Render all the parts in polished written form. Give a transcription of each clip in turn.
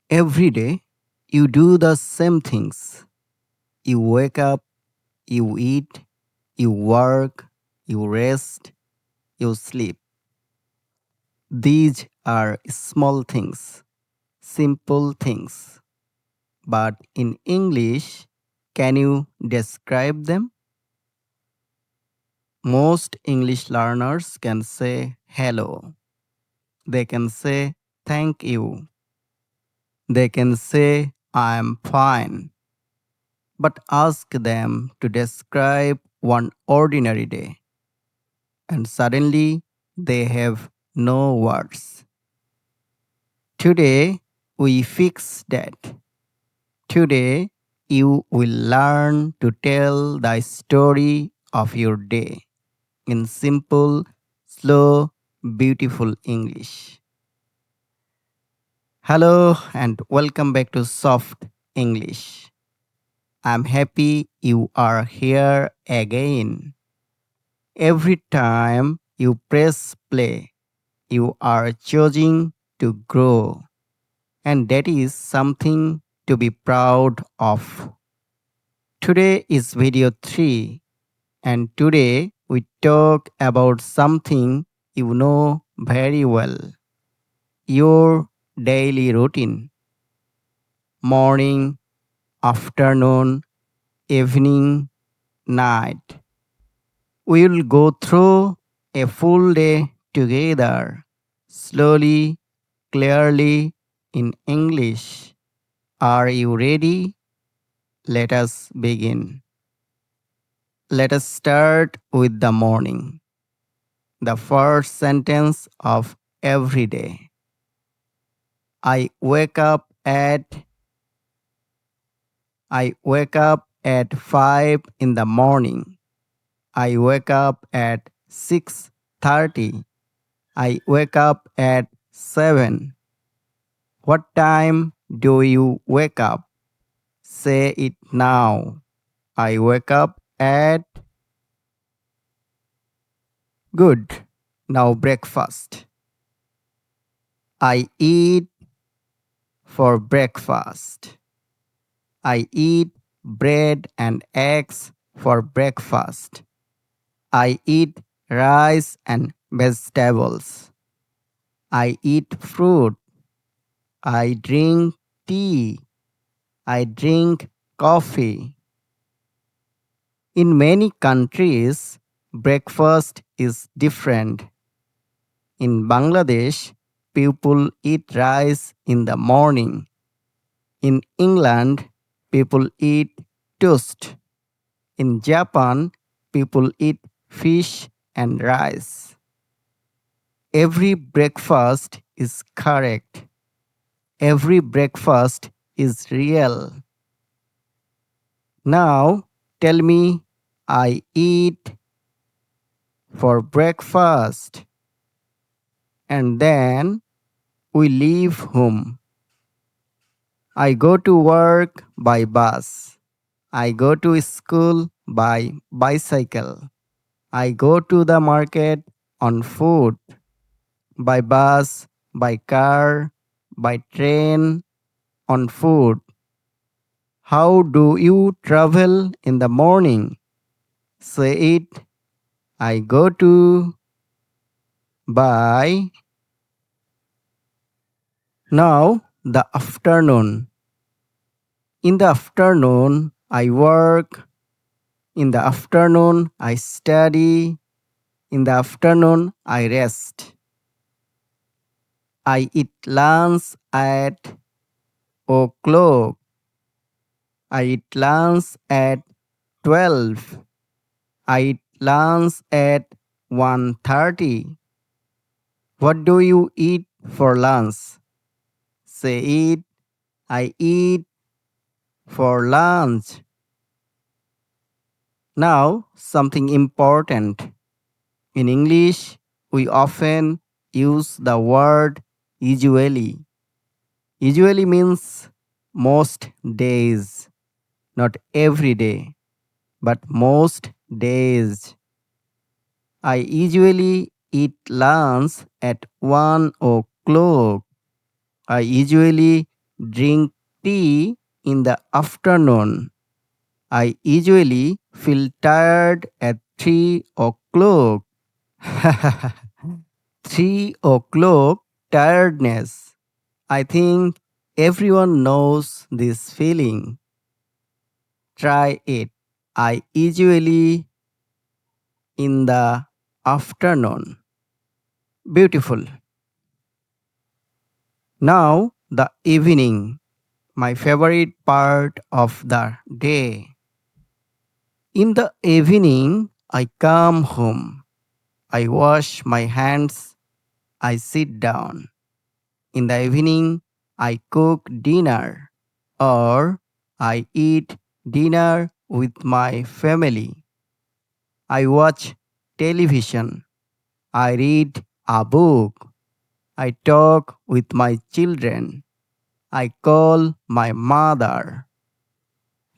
Every day, you do the same things. You wake up, you eat, you work, you rest, you sleep. These are small things, simple things. But in English, can you describe them? Most English learners can say hello. They can say thank you. They can say I'm fine. But ask them to describe one ordinary day, and suddenly they have no words. Today, we fix that. Today, you will learn to tell the story of your day in simple, slow, beautiful English. Hello, and welcome back to Soft English. I'm happy you are here again. Every time you press play, you are choosing to grow, and that is something to be proud of. Today is video 3, and today we talk about something you know very well, your daily routine, morning, afternoon, evening, night. We will go through a full day together, slowly, clearly, in English. Are you ready? Let us begin. Let us start with the morning, the first sentence of every day. I wake up at I wake up at 5 in the morning. I wake up at 6:30. I wake up at 7. What time do you wake up? Say it now. I wake up at good. Now breakfast. I eat for breakfast. I eat bread and eggs for breakfast. I eat rice and vegetables. I eat fruit. I drink tea. I drink coffee. In many countries, breakfast is different. In Bangladesh, people eat rice in the morning. In England, people eat toast. In Japan, people eat fish and rice. Every breakfast is correct. Every breakfast is real. Now tell me, I eat for breakfast and then we leave home. I go to work by bus. I go to school by bicycle. I go to the market on foot, by bus, by car, by train, on foot. How do you travel in the morning? Say it. I go to by. Now the afternoon. In the afternoon, I work. In the afternoon, I study. In the afternoon, I rest. I eat lunch at o'clock. I eat lunch at 12. I eat lunch at 1:30. What do you eat for lunch? Say it. I eat for lunch. Now, something important. In English, we often use the word usually. Usually means most days, not every day, but most days. I usually eat lunch at 1 o'clock. I usually drink tea in the afternoon. I usually feel tired at 3 o'clock. 3 o'clock tiredness. I think everyone knows this feeling. Try it. I usually in the afternoon. Beautiful. Now, the evening, my favorite part of the day. In the evening, I come home. I wash my hands. I sit down. In the evening, I cook dinner or I eat dinner with my family. I watch television. I read a book. I talk with my children. I call my mother.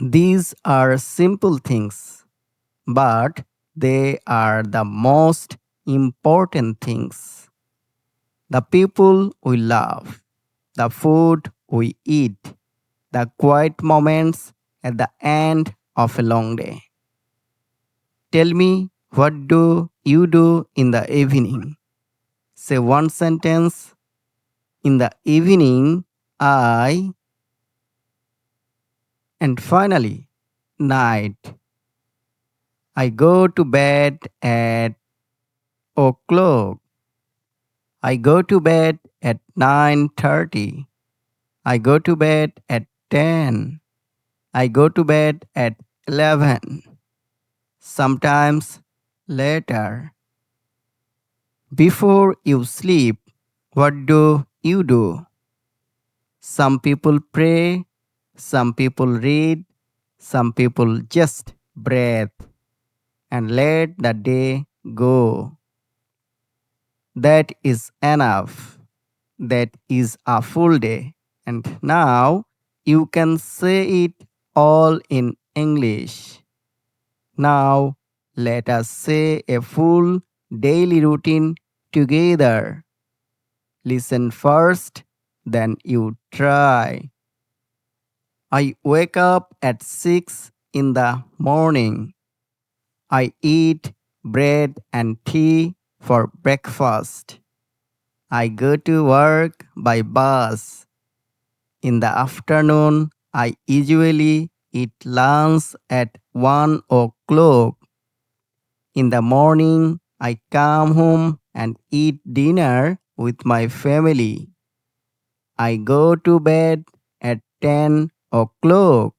These are simple things, but they are the most important things. The people we love, the food we eat, the quiet moments at the end of a long day. Tell me, what do you do in the evening? Say one sentence. In the evening, I. And finally, night. I go to bed at o'clock. I go to bed at 9:30. I go to bed at 10. I go to bed at 11. Sometimes later. Before you sleep, what do you do? Some people pray, some people read, some people just breathe and let the day go. That is enough. That is a full day. And now you can say it all in English. Now let us say a full daily routine together. Listen first, then you try. I wake up at 6 in the morning. I eat bread and tea for breakfast. I go to work by bus. In the afternoon, I usually eat lunch at 1 o'clock. In the morning, I come home and eat dinner with my family. I go to bed at 10 o'clock.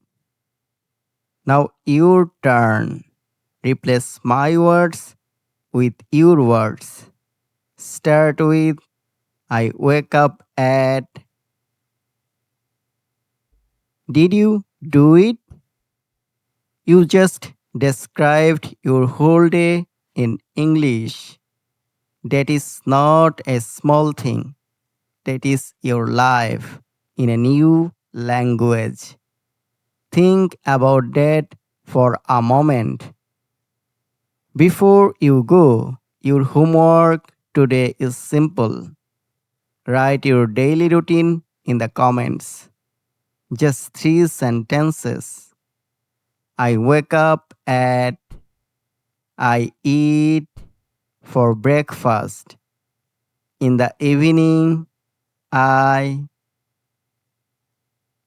Now your turn. Replace my words with your words. Start with I wake up at. Did you do it? You just described your whole day in English. That is not a small thing. That is your life in a new language. Think about that for a moment. Before you go, your homework today is simple. Write your daily routine in the comments. Just 3 sentences. I wake up at. I eat for breakfast. In the evening, I.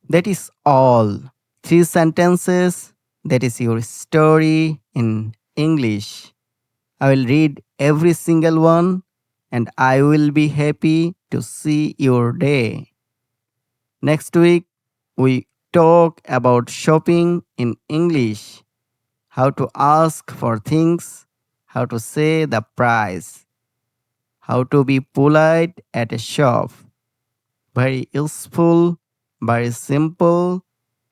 That is all. 3 sentences. That is your story in English. I will read every single one and I will be happy to see your day. Next week, we talk about shopping in English, how to ask for things, how to say the price, how to be polite at a shop. Very useful, very simple,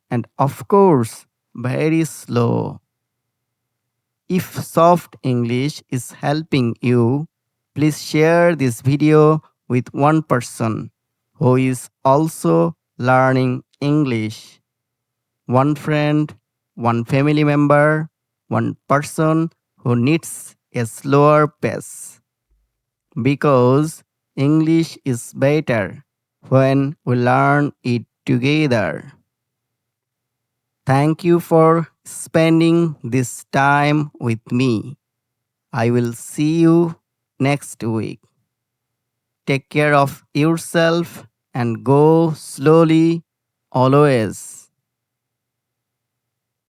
and of course, very slow. If soft English is helping you, please share this video with one person who is also learning English. One friend, one family member, one person who needs a slower pace. Because English is better when we learn it together. Thank you for spending this time with me. I will see you next week. Take care of yourself and go slowly always.